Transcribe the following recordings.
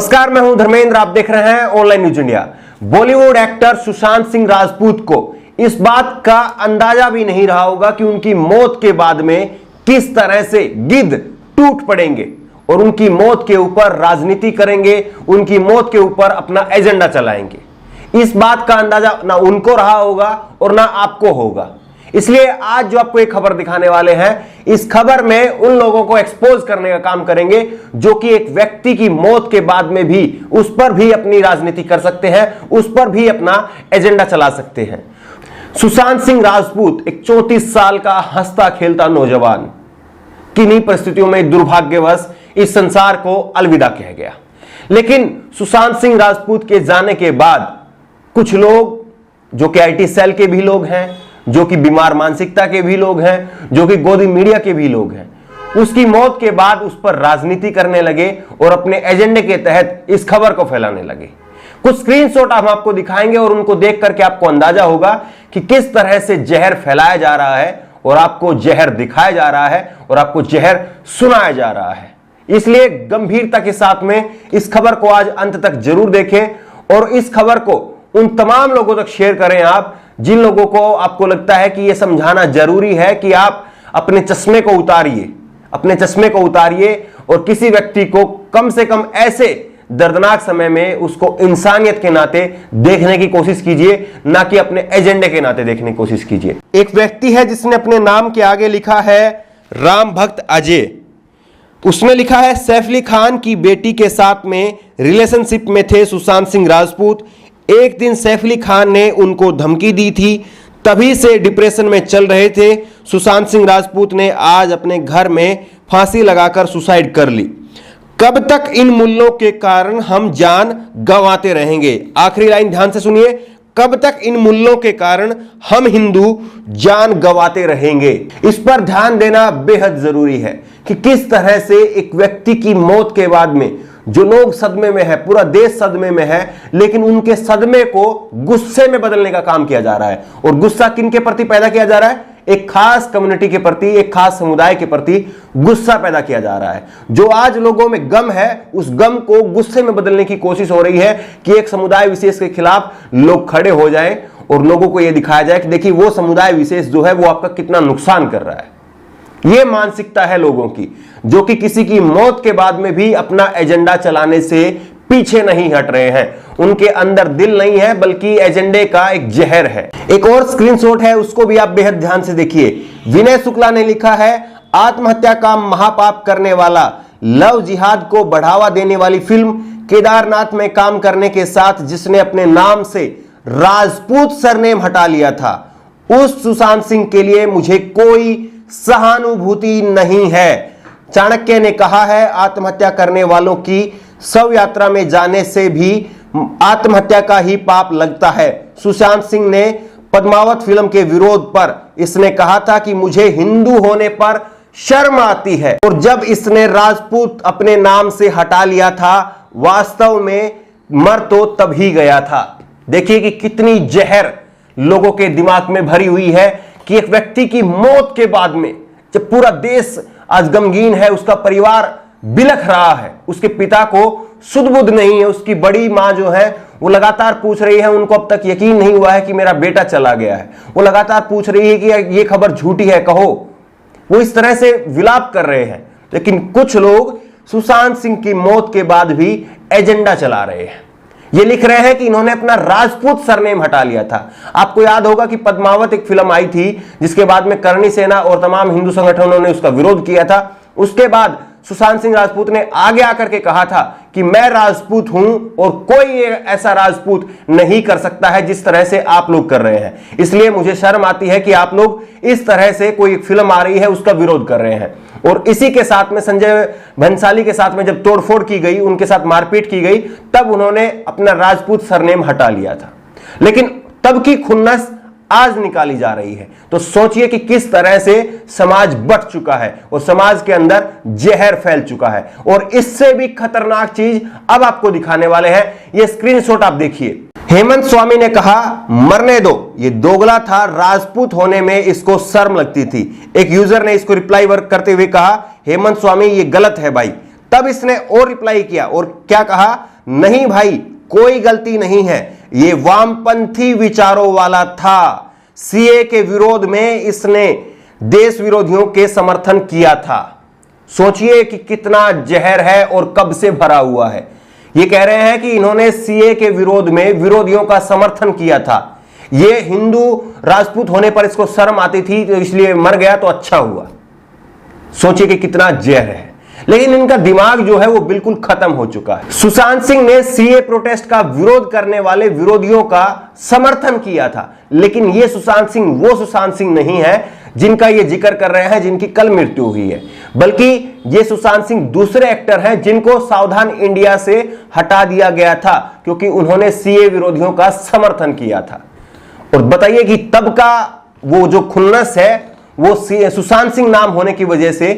नमस्कार, मैं हूं धर्मेंद्र। आप देख रहे हैं online news India. Bollywood actor Sushant Singh Rajput को इस बात का अंदाजा भी नहीं रहा होगा कि उनकी मौत के बाद में किस तरह से गिद्ध टूट पड़ेंगे और उनकी मौत के ऊपर राजनीति करेंगे, उनकी मौत के ऊपर अपना एजेंडा चलाएंगे। इस बात का अंदाजा ना उनको रहा होगा और ना आपको होगा। इसलिए आज जो आपको एक खबर दिखाने वाले हैं, इस खबर में उन लोगों को एक्सपोज करने का काम करेंगे जो कि एक व्यक्ति की मौत के बाद में भी उस पर भी अपनी राजनीति कर सकते हैं, उस पर भी अपना एजेंडा चला सकते हैं। सुशांत सिंह राजपूत एक 34 साल का हंसता खेलता नौजवान किन्हीं परिस्थितियों में दुर्भाग्यवश इस संसार को अलविदा कह गया। लेकिन सुशांत सिंह राजपूत के जाने के बाद कुछ लोग जो कि आईटी सेल के भी लोग हैं, जो कि बीमार मानसिकता के भी लोग हैं, जो कि गोदी मीडिया के भी लोग हैं, उसकी मौत के बाद उस पर राजनीति करने लगे और अपने एजेंडे के तहत इस खबर को फैलाने लगे। कुछ स्क्रीनशॉट हम आपको दिखाएंगे और उनको देख करके आपको अंदाजा होगा कि किस तरह से जहर फैलाया जा रहा है और आपको जहर दिखाया जा रहा है और आपको जहर सुनाया जा रहा है। इसलिए गंभीरता के साथ में इस खबर को आज अंत तक जरूर देखें और इस खबर को उन तमाम लोगों तक शेयर करें आप जिन लोगों को आपको लगता है कि यह समझाना जरूरी है कि आप अपने चश्मे को उतारिए और किसी व्यक्ति को कम से कम ऐसे दर्दनाक समय में उसको इंसानियत के नाते देखने की कोशिश कीजिए, ना कि अपने एजेंडे के नाते देखने की कोशिश कीजिए। एक व्यक्ति है जिसने अपने नाम के आगे लिखा है राम भक्त अजय। उसने लिखा है सैफ अली खान की बेटी के साथ में रिलेशनशिप में थे सुशांत सिंह राजपूत। एक दिन सैफ अली खान ने उनको धमकी दी थी, तभी से डिप्रेशन में चल रहे थे। सुशांत सिंह राजपूत ने आज अपने घर में फांसी लगाकर सुसाइड कर ली। कब तक इन मूल्यों के कारण हम जान गंवाते रहेंगे? आखिरी लाइन ध्यान से सुनिए। कब तक इन मूल्यों के कारण हम हिंदू जान गंवाते रहेंगे? इस पर ध्यान देना बेहद जरूरी है कि किस तरह से एक व्यक्ति की मौत के बाद में जो लोग सदमे में है, पूरा देश सदमे में है, लेकिन उनके सदमे को गुस्से में बदलने का काम किया जा रहा है। और गुस्सा किनके प्रति पैदा किया जा रहा है? एक खास कम्युनिटी के प्रति, एक खास समुदाय के प्रति गुस्सा पैदा किया जा रहा है। जो आज लोगों में गम है, उस गम को गुस्से में बदलने की कोशिश हो रही है कि एक समुदाय विशेष के खिलाफ लोग खड़े हो जाएं और लोगों को यह दिखाया जाए कि देखिए वो समुदाय विशेष जो है वो आपका कितना नुकसान कर रहा है। यह मानसिकता है लोगों की, जो कि किसी की मौत के बाद में भी अपना एजेंडा चलाने से पीछे नहीं हट रहे हैं। उनके अंदर दिल नहीं है, बल्कि एजेंडे का एक जहर है। एक और स्क्रीनशॉट है, उसको भी आप बेहद ध्यान से देखिए। विनय शुक्ला ने लिखा है आत्महत्या का महापाप करने वाला, लव जिहाद को बढ़ावा देने वाली फिल्म केदारनाथ में काम करने के साथ जिसने अपने नाम से राजपूत सरनेम हटा लिया था, उस सुशांत सिंह के लिए मुझे कोई सहानुभूति नहीं है। चाणक्य ने कहा है आत्महत्या करने वालों की शव यात्रा में जाने से भी आत्महत्या का ही पाप लगता है। सुशांत सिंह ने पद्मावत फिल्म के विरोध पर इसने कहा था कि मुझे हिंदू होने पर शर्म आती है, और जब इसने राजपूत अपने नाम से हटा लिया था, वास्तव में मर तो तभी गया था। देखिए कि कितनी जहर लोगों के दिमाग में भरी हुई है कि एक व्यक्ति की मौत के बाद में जब पूरा देश आज गमगीन है, उसका परिवार बिलख रहा है, उसके पिता को सुध बुध नहीं है, उसकी बड़ी मां जो है वो लगातार पूछ रही है, उनको अब तक यकीन नहीं हुआ है कि मेरा बेटा चला गया है, वो लगातार पूछ रही है कि ये खबर झूठी है, कहो। वो इस तरह से विलाप कर रहे हैं। लेकिन कुछ लोग सुशांत सिंह की मौत के बाद भी एजेंडा चला रहे हैं। ये लिख रहे हैं कि इन्होंने अपना राजपूत सरनेम हटा लिया था। आपको याद होगा कि पद्मावत एक फिल्म आई थी जिसके बाद में करणी सेना और तमाम हिंदू संगठनों ने उसका विरोध किया था। उसके बाद सुशांत सिंह राजपूत ने आगे आकर के कहा था कि मैं राजपूत हूं और कोई ऐसा राजपूत नहीं कर सकता है जिस तरह से आप लोग कर रहे हैं। इसलिए मुझे शर्म आती है कि आप लोग इस तरह से कोई फिल्म आ रही है उसका विरोध कर रहे हैं। और इसी के साथ में संजय भंसाली के साथ में जब तोड़फोड़ की गई, उनके साथ मारपीट की गई, तब उन्होंने अपना राजपूत सरनेम हटा लिया था। लेकिन तब की खुन्नस आज निकाली जा रही है। तो सोचिए कि किस तरह से समाज बट चुका है और समाज के अंदर जहर फैल चुका है। और इससे भी खतरनाक चीज अब आपको दिखाने वाले हैं। यह स्क्रीनशॉट आप देखिए। हेमंत स्वामी ने कहा मरने दो, ये दोगला था, राजपूत होने में इसको शर्म लगती थी। एक यूजर ने इसको रिप्लाई वर्क करते हुए कहा हेमंत स्वामी ये गलत है भाई, तब इसने और रिप्लाई किया और क्या कहा, नहीं भाई कोई गलती नहीं है, ये वामपंथी विचारों वाला था, सीए के विरोध में इसने देश विरोधियों के समर्थन किया था। सोचिए कि कितना जहर है और कब से भरा हुआ है। ये कह रहे हैं कि इन्होंने सीए के विरोध में विरोधियों का समर्थन किया था, ये हिंदू राजपूत होने पर इसको शर्म आती थी तो इसलिए मर गया तो अच्छा हुआ। सोचिए कि कितना जहर है, लेकिन इनका दिमाग जो है वो बिल्कुल खत्म हो चुका है। सुशांत सिंह ने सीए प्रोटेस्ट का विरोध करने वाले विरोधियों का समर्थन किया था, लेकिन ये सुशांत सिंह वो सुशांत सिंह नहीं है जिनका ये जिक्र कर रहे हैं, जिनकी कल मृत्यु हुई है, बल्कि ये सुशांत सिंह दूसरे एक्टर हैं जिनको सावधान इंडिया से हटा दिया गया था क्योंकि उन्होंने सीए विरोधियों का समर्थन किया था। और बताइए कि तब का वो जो खुन्नस है वो सुशांत सिंह नाम होने की वजह से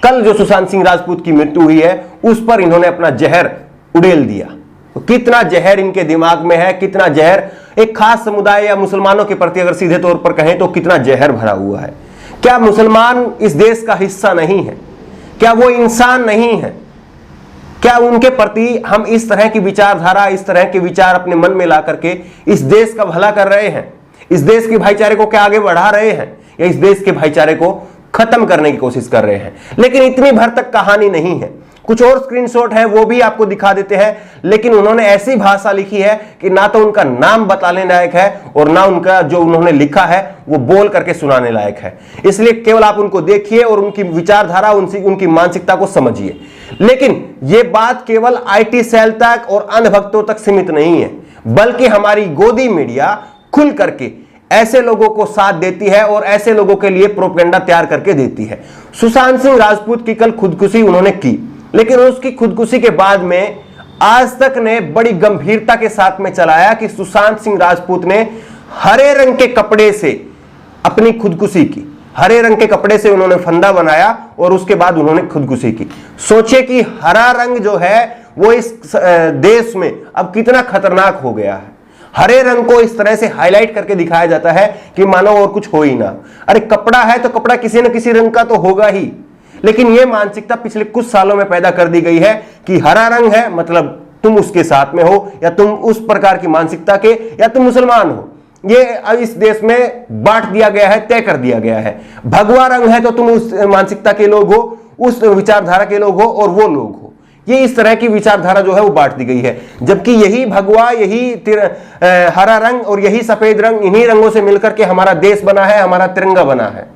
कल जो सुशांत सिंह राजपूत की मृत्यु हुई है उस पर इन्होंने अपना जहर उड़ेल दिया। तो कितना जहर इनके दिमाग में है, कितना जहर एक खास समुदाय या मुसलमानों के प्रति अगर सीधे तौर पर कहें तो कितना जहर भरा हुआ है। क्या मुसलमान इस देश का हिस्सा नहीं है? क्या वो इंसान नहीं है? क्या उनके प्रति हम इस तरह की विचारधारा, इस तरह के विचार अपने मन में ला करके इस देश का भला कर रहे हैं? इस देश के भाईचारे को क्या आगे बढ़ा रहे हैं या इस देश के भाईचारे को खत्म करने की कोशिश कर रहे हैं? लेकिन इतनी भर तक कहानी नहीं है, कुछ और स्क्रीनशॉट है वो भी आपको दिखा देते हैं, लेकिन उन्होंने ऐसी भाषा लिखी है कि ना तो उनका नाम बताने लायक है और ना उनका जो उन्होंने लिखा है वो बोल करके सुनाने लायक है। इसलिए केवल आप उनको देखिए और उनकी विचारधारा, उनकी मानसिकता को समझिए। लेकिन ये बात केवल आईटी सेल तक और अंधभक्तों तक सीमित नहीं है, बल्कि हमारी गोदी मीडिया खुल करके ऐसे लोगों को साथ देती है और ऐसे लोगों के लिए प्रोपेगेंडा तैयार करके देती है। सुशांत सिंह राजपूत की कल खुदकुशी उन्होंने की, लेकिन उसकी खुदकुशी के बाद में आज तक ने बड़ी गंभीरता के साथ में चलाया कि सुशांत सिंह राजपूत ने हरे रंग के कपड़े से अपनी खुदकुशी की। हरे रंग के कपड़े से उन्होंने फंदा बनाया और उसके बाद उन्होंने खुदकुशी की। सोचिए कि हरा रंग जो है वो इस देश में अब कितना खतरनाक हो गया है। हरे रंग को इस तरह से हाईलाइट करके दिखाया जाता है कि मानो और कुछ हो ही ना। अरे कपड़ा है तो कपड़ा किसी न किसी रंग का तो होगा ही, लेकिन यह मानसिकता पिछले कुछ सालों में पैदा कर दी गई है कि हरा रंग है मतलब तुम उसके साथ में हो या तुम उस प्रकार की मानसिकता के या तुम मुसलमान हो। ये इस देश में बांट दिया गया है, तय कर दिया गया है। भगवा रंग है तो तुम उस मानसिकता के लोग हो, उस विचारधारा के लोग हो और वो लोग हो। ये इस तरह की विचारधारा जो है वो बांट दी गई है, जबकि यही भगवा, यही हरा रंग और यही सफेद रंग, इन्हीं रंगों से मिलकर के हमारा देश बना है, हमारा तिरंगा बना है।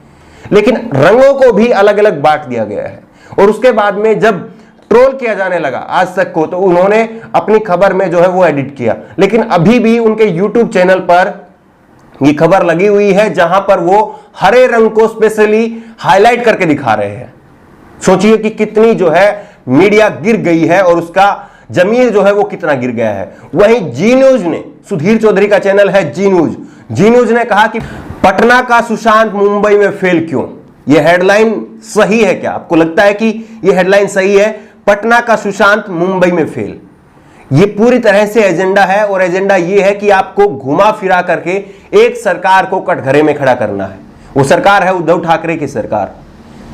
लेकिन रंगों को भी अलग अलग बांट दिया गया है। और उसके बाद में जब ट्रोल किया जाने लगा आज तक को, तो उन्होंने अपनी खबर में जो है वो एडिट किया, लेकिन अभी भी उनके यूट्यूब चैनल पर ये खबर लगी हुई है जहां पर वो हरे रंग को स्पेशली हाईलाइट करके दिखा रहे हैं। सोचिए कि कितनी जो है मीडिया गिर गई है और उसका जमीर जो है वो कितना गिर गया है। वहीं जी न्यूज ने, सुधीर चौधरी का चैनल है जी न्यूज ने कहा कि पटना का सुशांत मुंबई में फेल क्यों। यह हेडलाइन सही है क्या? आपको लगता है कि यह हेडलाइन सही है? पटना का सुशांत मुंबई में फेल, यह पूरी तरह से एजेंडा है और एजेंडा यह है कि आपको घुमा फिरा करके एक सरकार को कटघरे में खड़ा करना है। वो सरकार है उद्धव ठाकरे की सरकार,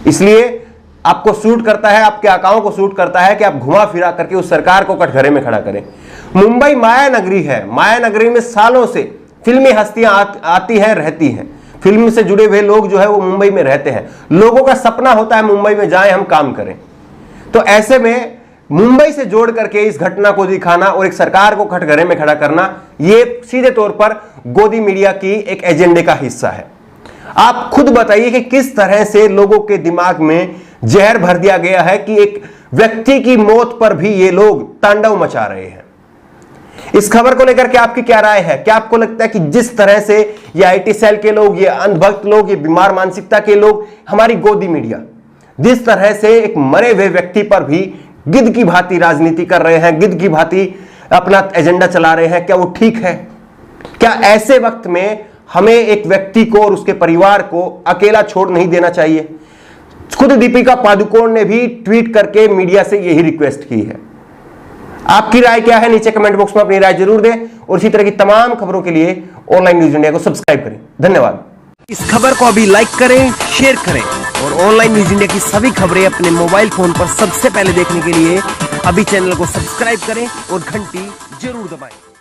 इसलिए आपको सूट करता है, आपके आकाओं को सूट करता है कि आप घुमा फिरा करके उस सरकार को कटघरे में खड़ा करें। मुंबई माया नगरी है, माया नगरी में सालों से फिल्मी हस्तियां आती हैं, रहती हैं। फिल्म से जुड़े हुए लोग जो है वो मुंबई में रहते हैं। लोगों का सपना होता है मुंबई में जाएं, हम काम करें। तो ऐसे में मुंबई से जोड़ करके इस घटना को दिखाना और एक सरकार को कटघरे में खड़ा करना, ये सीधे तौर पर गोदी मीडिया की एक एजेंडे का हिस्सा है। आप खुद बताइए कि किस तरह से लोगों के दिमाग में जहर भर दिया गया है कि एक व्यक्ति की मौत पर भी ये लोग तांडव मचा रहे हैं। इस खबर को लेकर के आपकी क्या राय है? क्या आपको लगता है कि जिस तरह से ये आईटी सेल के लोग, ये अंधभक्त लोग, ये बीमार मानसिकता के लोग, हमारी गोदी मीडिया जिस तरह से एक मरे हुए व्यक्ति पर भी गिद्ध की भांति राजनीति कर रहे हैं, गिद्ध की भांति अपना एजेंडा चला रहे हैं, क्या वो ठीक है? क्या ऐसे वक्त में हमें एक व्यक्ति को और उसके परिवार को अकेला छोड़ नहीं देना चाहिए? खुद दीपिका पादुकोण ने भी ट्वीट करके मीडिया से यही रिक्वेस्ट की है। आपकी राय क्या है? नीचे कमेंट बॉक्स में अपनी राय जरूर दें और इसी तरह की तमाम खबरों के लिए ऑनलाइन न्यूज इंडिया को सब्सक्राइब करें। धन्यवाद। इस खबर को अभी लाइक करें, शेयर करें और ऑनलाइन न्यूज इंडिया की सभी खबरें अपने मोबाइल फोन पर सबसे पहले देखने के लिए अभी चैनल को सब्सक्राइब करें और घंटी जरूर दबाएं।